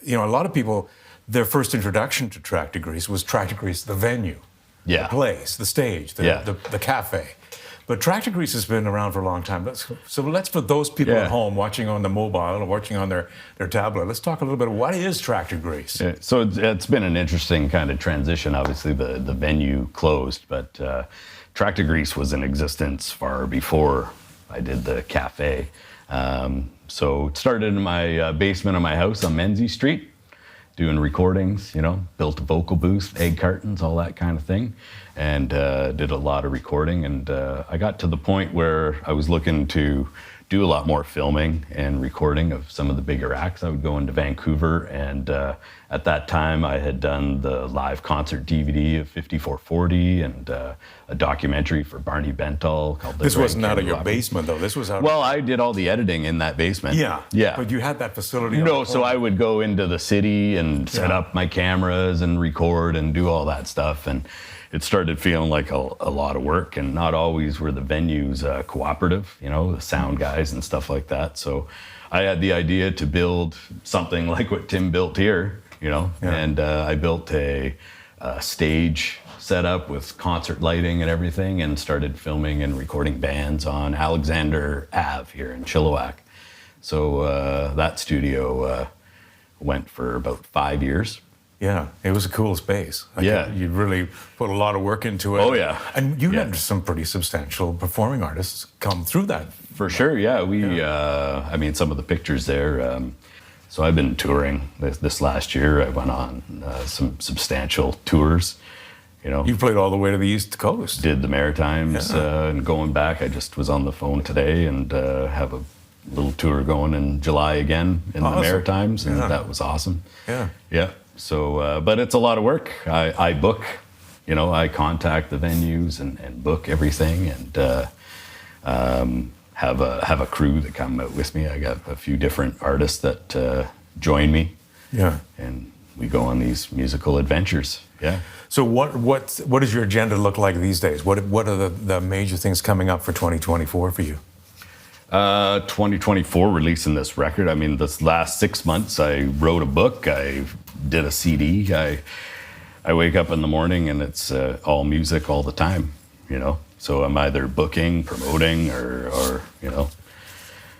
a lot of people, their first introduction to Tractor Grease was Tractor Grease, the venue, the place, the stage, the cafe. But Tractor Grease has been around for a long time. So let's, for those people at home watching on the mobile or watching on their tablet, let's talk a little bit about what is Tractor Grease. Yeah, so it's been an interesting kind of transition. Obviously, the venue closed, but Tractor Grease was in existence far before I did the cafe. So it started in my basement of my house on Menzies Street, doing recordings, built a vocal booth, egg cartons, all that kind of thing, and did a lot of recording. And I got to the point where I was looking to do a lot more filming and recording of some of the bigger acts. I would go into Vancouver, and at that time I had done the live concert DVD of 5440 and a documentary for Barney Bentall called This wasn't out of your basement, though. This was out. Well, I did all the editing in that basement. Yeah. But you had that facility. No, so I would go into the city and set up my cameras and record and do all that stuff. And it started feeling like a lot of work, and not always were the venues cooperative, the sound guys and stuff like that. So I had the idea to build something like what Tim built here, and I built a stage setup with concert lighting and everything, and started filming and recording bands on Alexander Ave here in Chilliwack. So that studio went for about 5 years. Yeah, it was a cool space. You really put a lot of work into it. Oh, yeah. And you had some pretty substantial performing artists come through that. For sure, yeah. I mean, some of the pictures there. So I've been touring this last year. I went on some substantial tours. You played all the way to the East Coast. Did the Maritimes, and going back, I just was on the phone today and have a little tour going in July again in the Maritimes, and that was awesome. Yeah. So, but it's a lot of work. I book, I contact the venues and book everything, and have a crew that come out with me. I got a few different artists that join me. Yeah. And we go on these musical adventures. Yeah. So what does your agenda look like these days? What are the major things coming up for 2024 for you? 2024, releasing this record. I mean, this last 6 months, I wrote a book. I did a CD. I wake up in the morning and it's all music all the time, So I'm either booking, promoting, or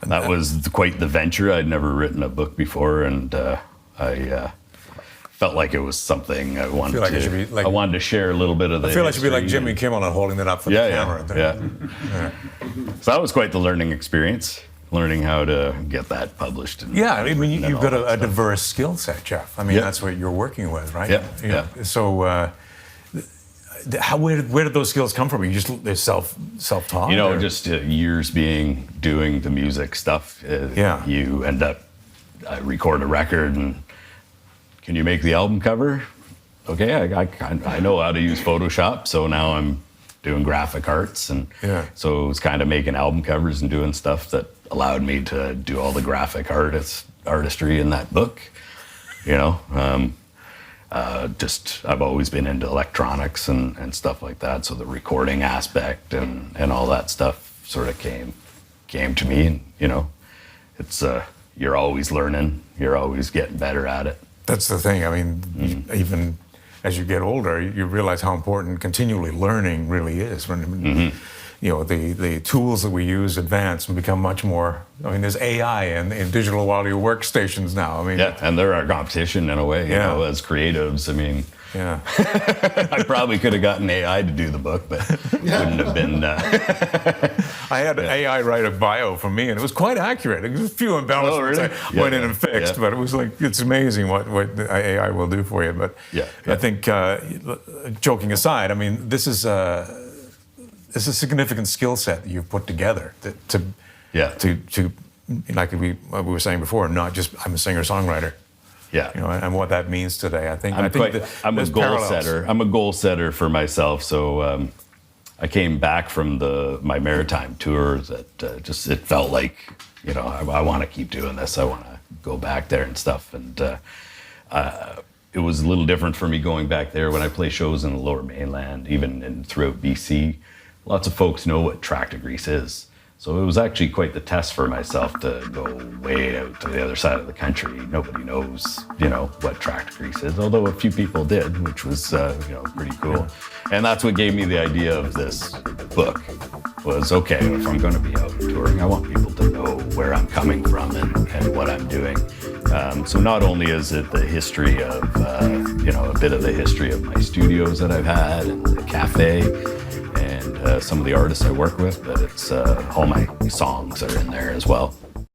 that was quite the venture. I'd never written a book before, and I felt like it was something I wanted I wanted to share a little bit of the. I feel like it should be like Jimmy Kimmel and holding it up for the camera. Yeah. So that was quite the learning experience, learning how to get that published. I mean, you've got a diverse skill set, Geoff. I mean, that's what you're working with, right? Yeah. So, where did those skills come from? You just self-taught? Just years doing the music stuff. You end up, I record a record and. Can you make the album cover? Okay, I know how to use Photoshop, so now I'm doing graphic arts, and so it was kind of making album covers and doing stuff that allowed me to do all the graphic artistry in that book. I've always been into electronics and stuff like that, so the recording aspect and all that stuff sort of came to me, and it's you're always learning, you're always getting better at it. That's the thing. I mean, even as you get older, you realize how important continually learning really is. The tools that we use advance and become much more. I mean, there's AI in digital audio workstations now. I mean, and they're our competition in a way. As creatives. I mean, I probably could have gotten AI to do the book, but it wouldn't have been. I had AI write a bio for me, and it was quite accurate. It was a few embellishments I went in and fixed, but it was like, it's amazing what the AI will do for you. But I think, joking aside, I mean, this is a significant skill set that you've put together to like we were saying before, not just I'm a singer-songwriter. And what that means today. I think I'm a goal setter. I'm a goal setter for myself. So I came back from my maritime tour that it felt like I want to keep doing this. I want to go back there and stuff. And it was a little different for me going back there when I play shows in the Lower Mainland, even throughout BC. Lots of folks know what Tractor Grease is. So it was actually quite the test for myself to go way out to the other side of the country. Nobody knows, what tractor grease is, although a few people did, which was, pretty cool. And that's what gave me the idea of this book. Was, okay, if I'm going to be out touring, I want people to know where I'm coming from and what I'm doing. So not only is it the history of, a bit of the history of my studios that I've had and the cafe and some of the artists I work with, but it's all my songs are in there as well.